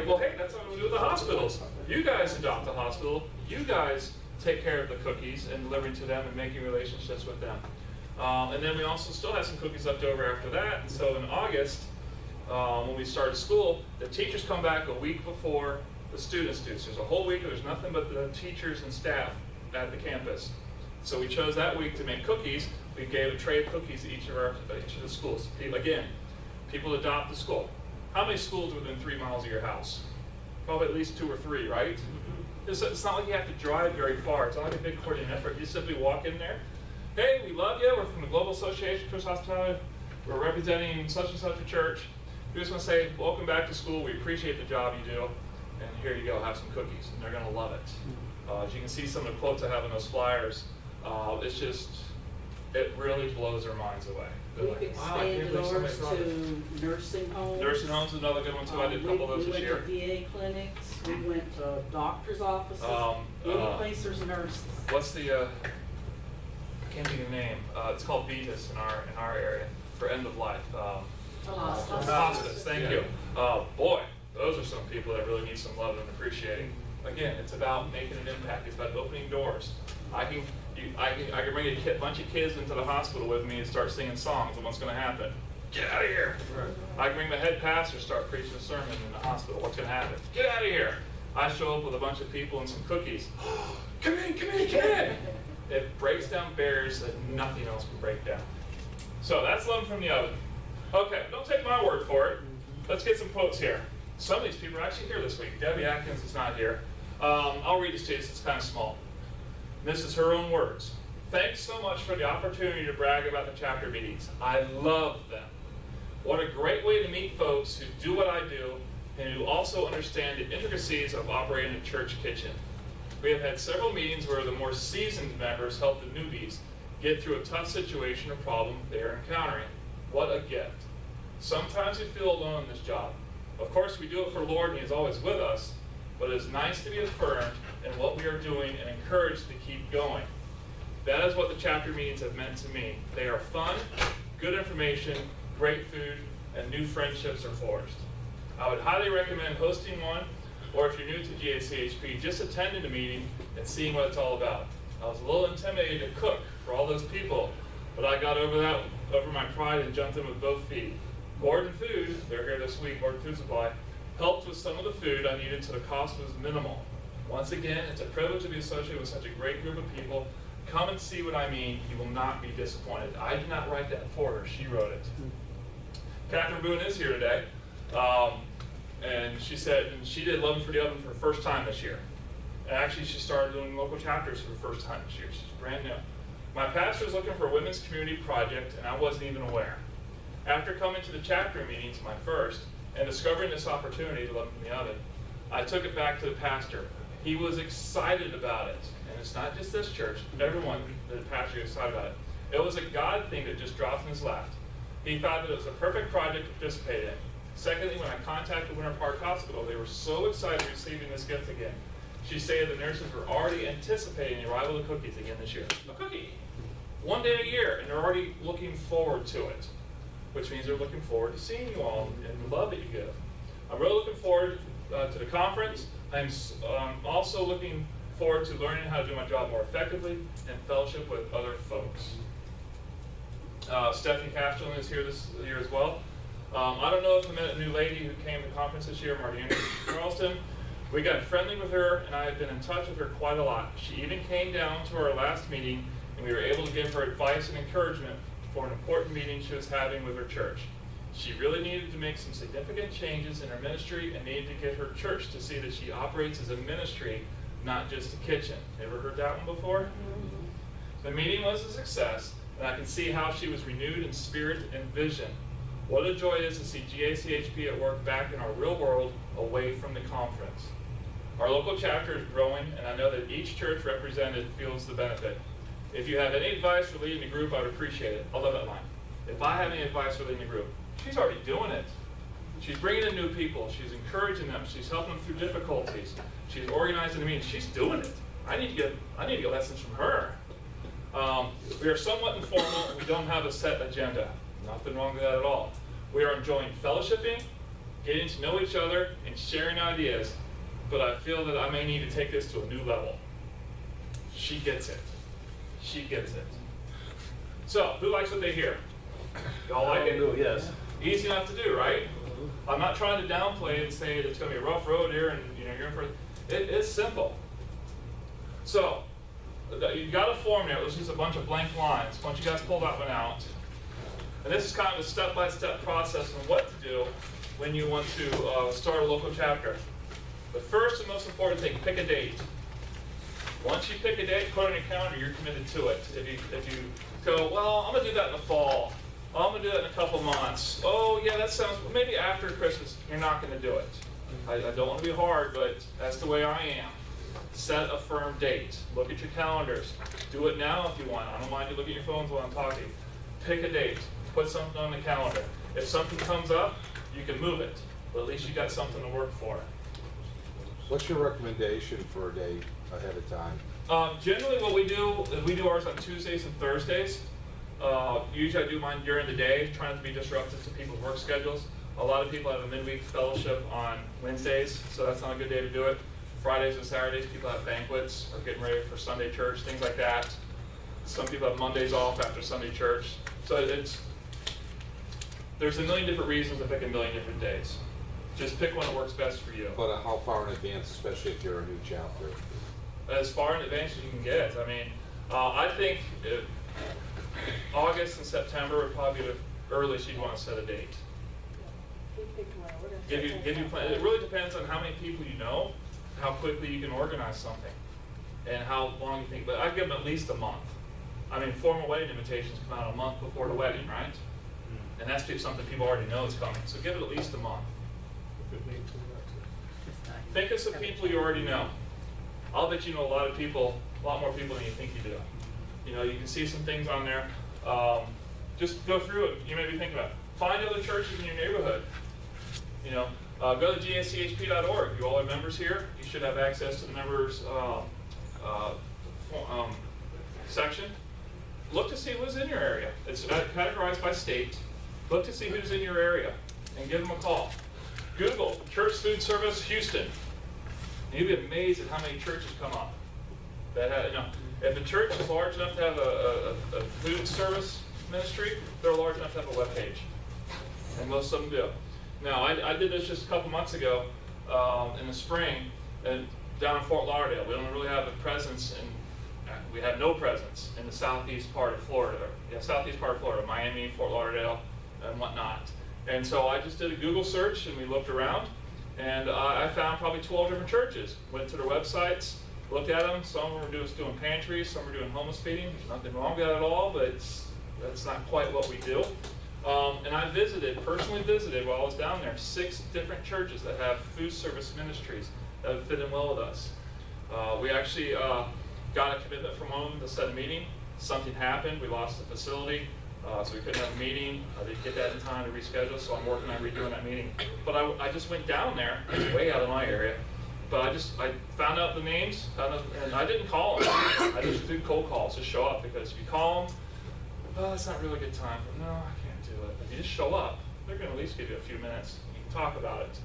like, well, hey, that's what we do with the hospitals. You guys adopt the hospital. You guys take care of the cookies and delivering to them and making relationships with them. And then we also still have some cookies left over after that. And so in August, when we started school, the teachers come back a week before the students do. So there's a whole week, there's nothing but the teachers and staff at the campus. So we chose that week to make cookies. We gave a tray of cookies to each of the schools. Again, people adopt the school. How many schools are within 3 miles of your house? Probably at least 2 or 3, right? It's not like you have to drive very far. It's not like a big coordinated effort. You simply walk in there. Hey, we love you. We're from the Global Association for Hospitality. We're representing such and such a church. We just want to say, welcome back to school. We appreciate the job you do. And here you go, have some cookies. And they're going to love it. As you can see some of the quotes I have on those flyers, it really blows their minds away. They're like, wow, I can't believe somebody brought it. To nursing homes. Nursing homes is another good one too. I did a couple of those this year. We went to VA clinics. We went to doctor's offices. Any place there's nurses. What's the? I can't think of the name. It's called Vitas in our area for end of life. Hospice. Thank you. Boy, those are some people that really need some love and appreciating. Again, it's about making an impact. It's about opening doors. I can bring a bunch of kids into the hospital with me and start singing songs, and what's going to happen? Get out of here. Right. I can bring the head pastor, start preaching a sermon in the hospital. What's going to happen? Get out of here. I show up with a bunch of people and some cookies. Come in. It breaks down barriers that nothing else can break down. So that's love from the oven. Okay, don't take my word for it. Let's get some quotes here. Some of these people are actually here this week. Debbie Atkins is not here. I'll read this to you. It's kind of small. This is her own words. Thanks so much for the opportunity to brag about the chapter meetings. I love them. What a great way to meet folks who do what I do and who also understand the intricacies of operating a church kitchen. We have had several meetings where the more seasoned members help the newbies get through a tough situation or problem they are encountering. What a gift. Sometimes we feel alone in this job. Of course, we do it for the Lord and He is always with us, but it is nice to be affirmed in what we are doing and encouraged to keep going. That is what the chapter meetings have meant to me. They are fun, good information, great food, and new friendships are forged. I would highly recommend hosting one, or if you're new to GACHP, just attending the meeting and seeing what it's all about. I was a little intimidated to cook for all those people, but I got over my pride and jumped in with both feet. Gordon Food, they're here this week, Gordon Food Supply, helped with some of the food I needed so the cost was minimal. Once again, it's a privilege to be associated with such a great group of people. Come and see what I mean. You will not be disappointed. I did not write that for her. She wrote it. Catherine Boone is here today. And she said she did Loving for the Oven for the first time this year. And actually, she started doing local chapters for the first time this year. She's brand new. My pastor was looking for a women's community project, and I wasn't even aware. After coming to the chapter meetings, my first, and discovering this opportunity to Love from the Oven, I took it back to the pastor. He was excited about it. And it's not just this church. Everyone, the pastor, is excited about it. It was a God thing that just dropped in his lap. He thought that it was a perfect project to participate in. Secondly, when I contacted Winter Park Hospital, they were so excited receiving this gift again. She stated the nurses were already anticipating the arrival of cookies again this year. A cookie! One day a year, and they're already looking forward to it, which means they're looking forward to seeing you all and the love that you give. I'm really looking forward to the conference. I'm also looking forward to learning how to do my job more effectively and fellowship with other folks. Stephanie Castellan is here this year as well. I don't know if I met a new lady who came to the conference this year, Marty Charleston. We got friendly with her, and I have been in touch with her quite a lot. She even came down to our last meeting, and we were able to give her advice and encouragement for an important meeting she was having with her church. She really needed to make some significant changes in her ministry and needed to get her church to see that she operates as a ministry, not just a kitchen. Ever heard that one before? The meeting was a success, and I can see how she was renewed in spirit and vision. What a joy it is to see GACHP at work back in our real world, away from the conference. Our local chapter is growing, and I know that each church represented feels the benefit. If you have any advice for leading the group, I would appreciate it. I love that line. If I have any advice for leading the group, she's already doing it. She's bringing in new people. She's encouraging them. She's helping them through difficulties. She's organizing the meetings. She's doing it. I need to get lessons from her. We are somewhat informal, and we don't have a set agenda. Nothing wrong with that at all. We are enjoying fellowshipping, getting to know each other and sharing ideas, but I feel that I may need to take this to a new level. She gets it. She gets it. So, who likes what they hear? Y'all like it? Yes. Easy enough to do, right? I'm not trying to downplay it and say it's going to be a rough road here and you're in for it. It's simple. So, you got a form there. Let's use a bunch of blank lines. Once you guys pull that one out. And this is kind of a step-by-step process on what to do when you want to start a local chapter. The first and most important thing, pick a date. Once you pick a date, put it on your calendar, you're committed to it. If you go, well, I'm going to do that in the fall. I'm going to do that in a couple months. Oh, yeah, that sounds, maybe after Christmas, you're not going to do it. I don't want to be hard, but that's the way I am. Set a firm date. Look at your calendars. Do it now if you want. I don't mind you look at your phones while I'm talking. Pick a date. Put something on the calendar. If something comes up, you can move it. But at least you got something to work for. What's your recommendation for a day ahead of time? Generally what we do is we do ours on Tuesdays and Thursdays. Usually I do mine during the day, trying not to be disruptive to people's work schedules. A lot of people have a midweek fellowship on Wednesdays, so that's not a good day to do it. Fridays and Saturdays, people have banquets or getting ready for Sunday church, things like that. Some people have Mondays off after Sunday church. So there's a million different reasons to pick a million different days. Just pick one that works best for you. But how far in advance, especially if you're a new chapter? As far in advance as you can get. I mean, I think August and September would probably be the earliest you'd want to set a date. Give you plan. It really depends on how many people you know, how quickly you can organize something, and how long you think. But I'd give them at least a month. I mean, formal wedding invitations come out a month before the wedding, right? And that's something people already know is coming. So give it at least a month. Think of some people you already know. I'll bet you know a lot of people, a lot more people than you think you do. You know, you can see some things on there. Just go through it. You may be thinking about it. Find other churches in your neighborhood. You know, go to gacchp.org. You all are members here. You should have access to the members section. Look to see who's in your area. It's categorized by state. Look to see who's in your area and give them a call. Google Church Food Service Houston. And you'll be amazed at how many churches come up. That have, you know, if a church is large enough to have a food service ministry, they're large enough to have a web page. And most of them do. Now, I did this just a couple months ago in the spring and down in Fort Lauderdale. We don't really have a presence we have no presence in the southeast part of Florida. Southeast part of Florida, Miami, Fort Lauderdale, and whatnot. And so I just did a Google search and we looked around and I found probably 12 different churches. Went to their websites, looked at them. Some were doing pantries, some were doing homeless feeding. There's nothing wrong with that at all, but that's not quite what we do. And I personally visited while I was down there, 6 different churches that have food service ministries that fit in well with us. We actually got a commitment from one of them to set a meeting. Something happened, we lost the facility, so we couldn't have a meeting. I didn't get that in time to reschedule, so I'm working on redoing that meeting. But I just went down there, it's way out of my area, but I found out the names, and I didn't call them. I just did cold calls to show up, because if you call them, oh, that's not really a good time. No, I can't do it. If you just show up, they're going to at least give you a few minutes. You can talk about it.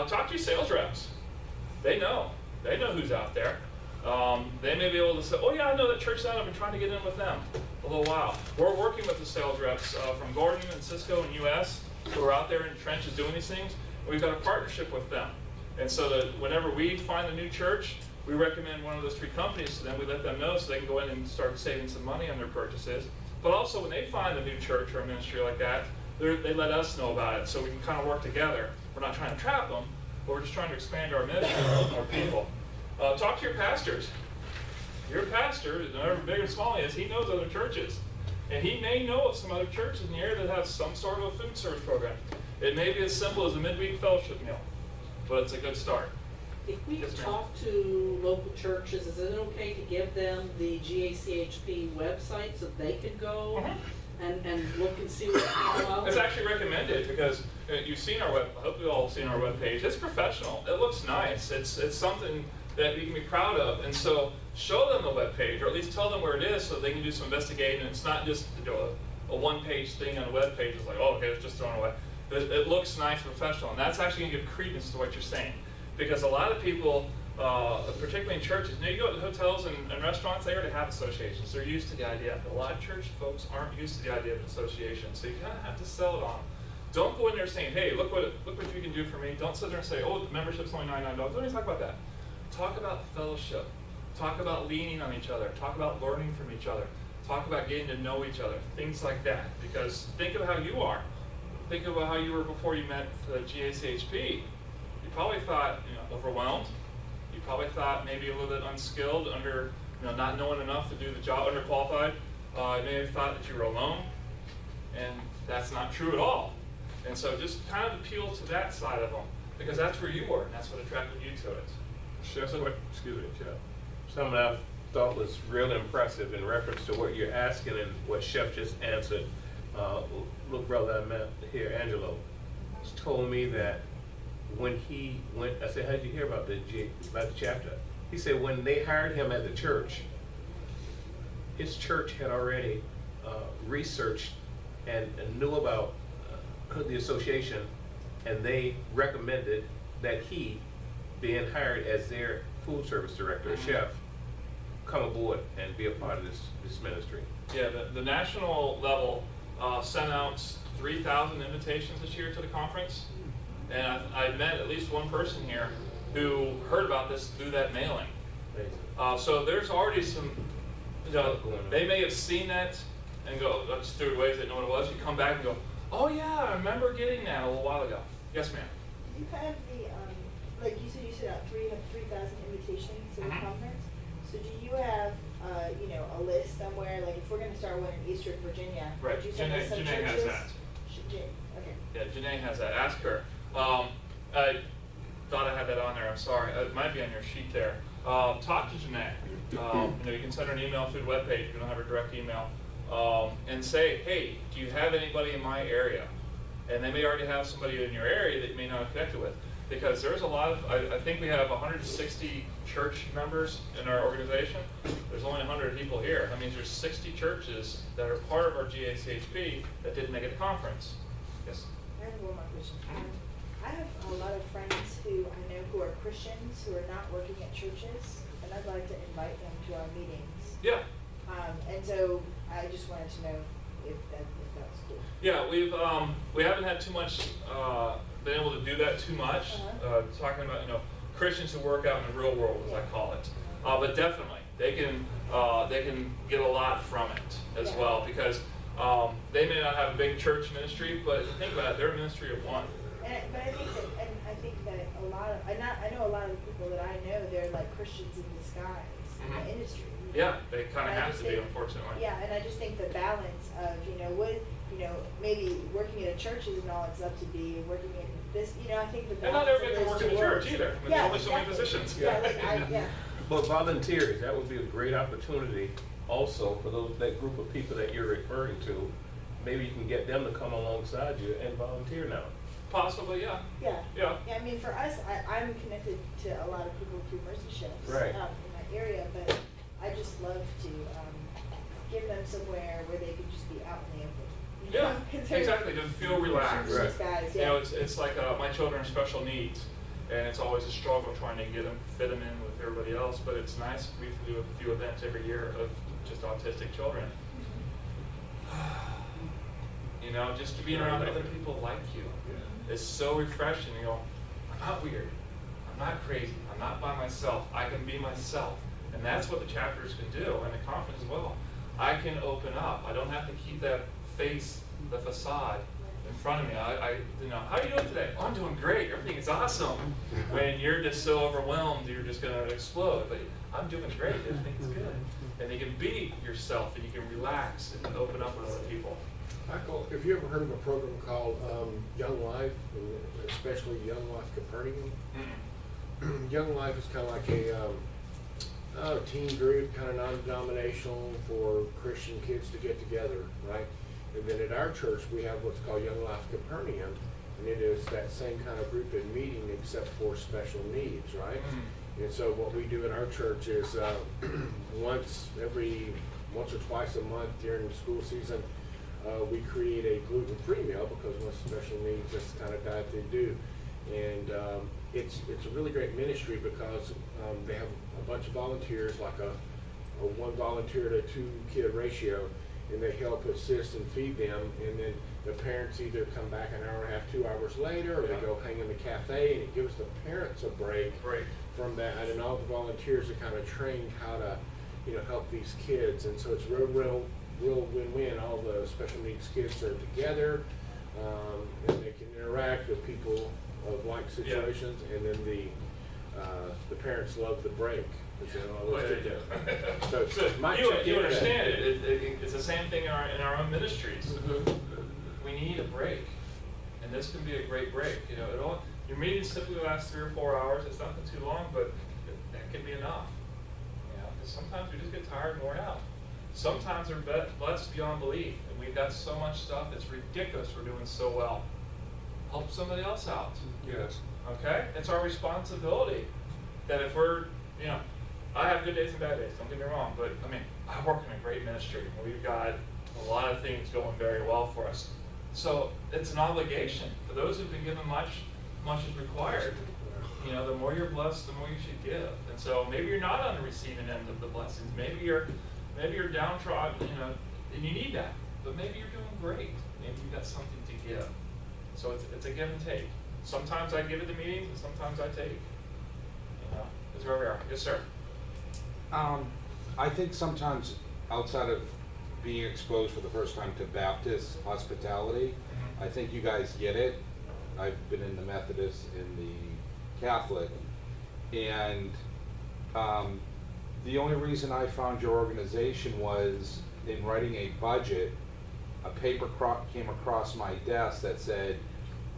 Talk to your sales reps. They know who's out there. They may be able to say, oh yeah, I know that church that I've been trying to get in with them a little while. We're working with the sales reps from Gordon and Cisco and US who are out there in the trenches doing these things. And we've got a partnership with them. And so that whenever we find a new church, we recommend one of those 3 companies to them. We let them know so they can go in and start saving some money on their purchases. But also when they find a new church or a ministry like that, they let us know about it so we can kind of work together. We're not trying to trap them, but we're just trying to expand our ministry to more people. Talk to your pastors. Your pastor, however big or small he is, he knows other churches. And he may know of some other churches in the area that have some sort of a food service program. It may be as simple as a midweek fellowship meal, but it's a good start. If we Yes, ma'am. talk to local churches, is it okay to give them the GACHP website so they can go and look and see what's going on? It's actually recommended because you've seen our web. I hope you all have seen our web page. It's professional. It looks nice. It's something that you can be proud of. And so show them the web page, or at least tell them where it is, so they can do some investigating. And it's not just a one-page thing on a web page. It's like, oh, okay, it's just thrown away. It looks nice and professional, and that's actually gonna give credence to what you're saying. Because a lot of people, particularly in churches, you go to hotels and restaurants, they already have associations. They're used to the idea. But a lot of church folks aren't used to the idea of an association, so you kind of have to sell it on them. Don't go in there saying, hey, look what you can do for me. Don't sit there and say, oh, the membership's only $99. Don't even talk about that. Talk about fellowship. Talk about leaning on each other. Talk about learning from each other. Talk about getting to know each other. Things like that. Because think of how you are. Think about how you were before you met the GACHP. You probably thought, overwhelmed. You probably thought maybe a little bit unskilled, not knowing enough to do the job, underqualified. You may have thought that you were alone, and that's not true at all. And so just kind of appeal to that side of them, because that's where you were, and that's what attracted you to it. Chef, excuse me, Chef. Something I thought was real impressive in reference to what you're asking and what Chef just answered. Little brother I met here, Angelo, told me that when he went, I said, how'd you hear about the chapter? He said when they hired him at the church, his church had already researched and knew about the association, and they recommended that he, being hired as their food service director or chef, come aboard and be a part of this ministry. Yeah, the national level sent out 3,000 invitations this year to the conference, and I met at least one person here who heard about this through that mailing. So there's already some, they may have seen that and go, just threw it away, they didn't know what it was. You come back and go, oh yeah, I remember getting that a little while ago. Yes, ma'am. Do you have the, like you sent out 3,000 invitations to the conference. So do you have, a list somewhere, like if we're gonna start one in Eastern Virginia? Right, would you send us some Janae has churches? that. Okay. Yeah, Janae has that. Ask her. I thought I had that on there. I'm sorry. It might be on your sheet there. Talk to Janae. You can send her an email through the webpage if you don't have her direct email, and say, hey, do you have anybody in my area? And they may already have somebody in your area that you may not have connected with. Because there's a lot of, I think we have 160 church members in our organization. There's only 100 people here. That means there's 60 churches that are part of our GACHP that didn't make it to conference. Yes? I have one more question. I have a lot of friends who I know who are Christians who are not working at churches, and I'd like to invite them to our meetings. Yeah. And so I just wanted to know if that was cool. Yeah, we haven't had too much, been able to do that too much. Talking about, Christians who work out in the real world, as I call it. But definitely, they can get a lot from it as well, because they may not have a big church ministry, but if you think about it, they're a ministry of one. But I think that a lot of, I know a lot of the people that I know, they're like Christians in disguise in the industry. Yeah, they kind of have to be, unfortunately. Yeah, and I just think the balance of, maybe working at a church isn't all it's up to be, working in this, I think the balance. And not everybody can work in the church either. There's only so many positions. Yeah. But volunteers, that would be a great opportunity also for that group of people that you're referring to. Maybe you can get them to come alongside you and volunteer now. Possibly, yeah. Yeah, I mean, for us, I'm connected to a lot of people through Mercy Chefs Right. in my area, but I just love to give them somewhere where they could just be out in the open. Yeah, exactly, to feel relaxed. These guys, yeah. It's like my children are special needs, and it's always a struggle trying to fit them in with everybody else, but it's nice. We do a few events every year of just autistic children. Just to be around other people like you is so refreshing. I'm not weird, I'm not crazy, I'm not by myself, I can be myself. And that's what the chapters can do, and the conference as well. I can open up. I don't have to keep that face, the facade in front of me. How are you doing today? Oh, I'm doing great. Everything is awesome. When you're just so overwhelmed, you're just going to explode. But I'm doing great. Everything's good. And you can be yourself, and you can relax and open up with other people. Michael, have you ever heard of a program called Young Life, and especially Young Life Capernaum? Young Life is kind of like a teen group, kind of non-denominational for Christian kids to get together, right? And then at our church, we have what's called Young Life Capernaum, and it is that same kind of group and meeting except for special needs, right? And so what we do in our church is once or twice a month during the school season, we create a gluten-free meal because with special needs, that's the kind of diet they do. And it's a really great ministry because they have a bunch of volunteers, like a 1 volunteer to 2 kid ratio, and they help assist and feed them. And then the parents either come back an hour and a half, 2 hours later, or they go hang in the cafe, and it gives the parents a break from that. And all the volunteers are kind of trained how to, help these kids. And so it's real win-win. All the special needs kids are together, and they can interact with people of like situations, and then the parents love the break. So you understand it. It's the same thing in our own ministries. We need a break, and this can be a great break. Your meetings typically last 3 or 4 hours. It's nothing too long, but that can be enough. Because sometimes we just get tired and worn out. Sometimes we're blessed beyond belief, and we've got so much stuff. It's ridiculous. We're doing so well. Help somebody else out. Yes. Okay? It's our responsibility that if we're, I have good days and bad days, don't get me wrong, but I work in a great ministry. We've got a lot of things going very well for us. So it's an obligation for those who've been given much is required. The more you're blessed, the more you should give. And so maybe you're not on the receiving end of the blessings. Maybe you're downtrodden, and you need that. But maybe you're doing great. Maybe you've got something to give. So it's a give and take. Sometimes I give at the meetings, and sometimes I take. That's where we are. Yes, sir. I think sometimes outside of being exposed for the first time to Baptist hospitality, I think you guys get it. I've been in the Methodist, in the Catholic, and the only reason I found your organization was in writing a budget, a paper came across my desk that said,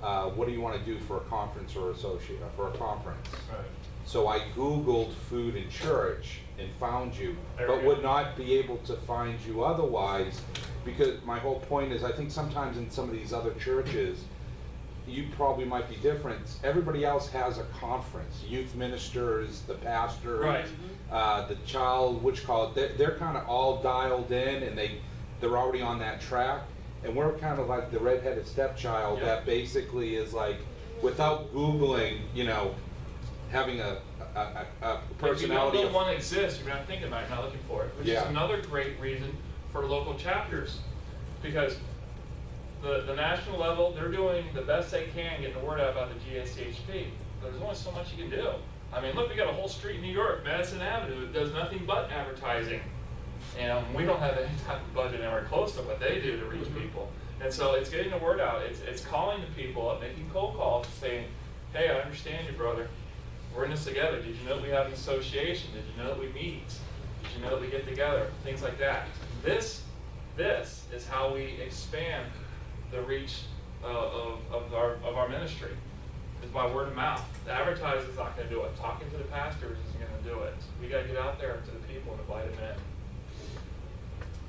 what do you want to do for a conference or for a conference? Right. So I Googled food in church and found you, but would not be able to find you otherwise, because my whole point is I think sometimes in some of these other churches, you probably might be different. Everybody else has a conference, youth ministers, the pastors, right. The child, they're kind of all dialed in, and they're already on that track. And we're kind of like the redheaded stepchild that basically is like, without Googling, having a personality. If you know one exists, you're not thinking about it, you're not looking for it, which is another great reason for local chapters, because the national level, they're doing the best they can getting the word out about the GACHP. But there's only so much you can do. Look, we got a whole street in New York, Madison Avenue, that does nothing but advertising. And we don't have any type of budget anywhere close to what they do to reach people. And so it's getting the word out. It's calling the people up, making cold calls, saying, hey, I understand you, brother. We're in this together. Did you know that we have an association? Did you know that we meet? Did you know that we get together? Things like that. This is how we expand the reach of our ministry. It's by word of mouth. The advertising is not going to do it. Talking to the pastors isn't going to do it. We got to get out there to the people and invite them in.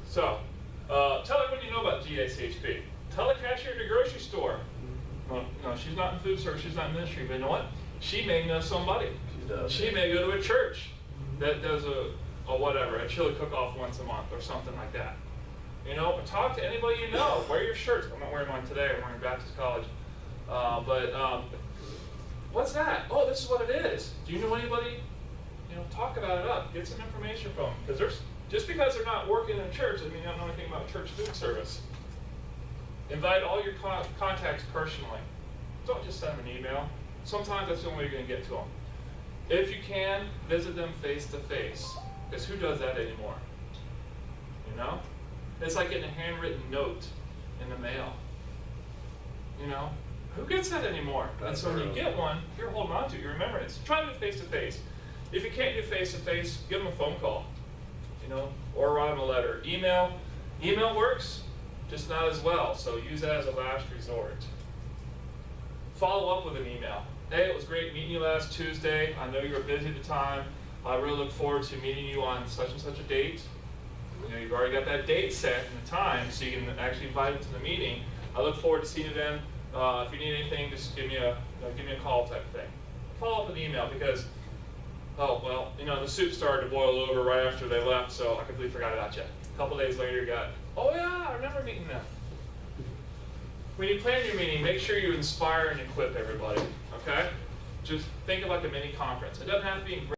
So, tell everyone you know about GACHP. Tell the cashier at the grocery store. Well, no, she's not in food service, she's not in ministry, but you know what? She may know somebody. She may go to a church that does a chili cook-off once a month or something like that. Talk to anybody you know. Wear your shirts. I'm not wearing mine today. I'm wearing Baptist College. What's that? Oh, this is what it is. Do you know anybody? Talk about it up. Get some information from them. Because just because they're not working in a church doesn't mean you don't know anything about church food service. Invite all your contacts personally. Don't just send them an email. Sometimes that's the only way you're going to get to them. If you can, visit them face to face. Because who does that anymore? It's like getting a handwritten note in the mail. Who gets that anymore? And so when you get one, you're holding on to it, you're remembering it. So try to do face to face. If you can't do face to face, give them a phone call. Or write them a letter. Email works, just not as well. So use that as a last resort. Follow up with an email. Hey, it was great meeting you last Tuesday. I know you were busy at the time. I really look forward to meeting you on such and such a date. You've already got that date set and the time, so you can actually invite them to the meeting. I look forward to seeing you then. If you need anything, just give me a call type of thing. Follow up with an email because, the soup started to boil over right after they left, so I completely forgot about you. A couple days later, you got, oh yeah, I remember meeting them. when you plan your meeting, make sure you inspire and equip everybody, okay? Just think of like a mini conference. It doesn't have to be in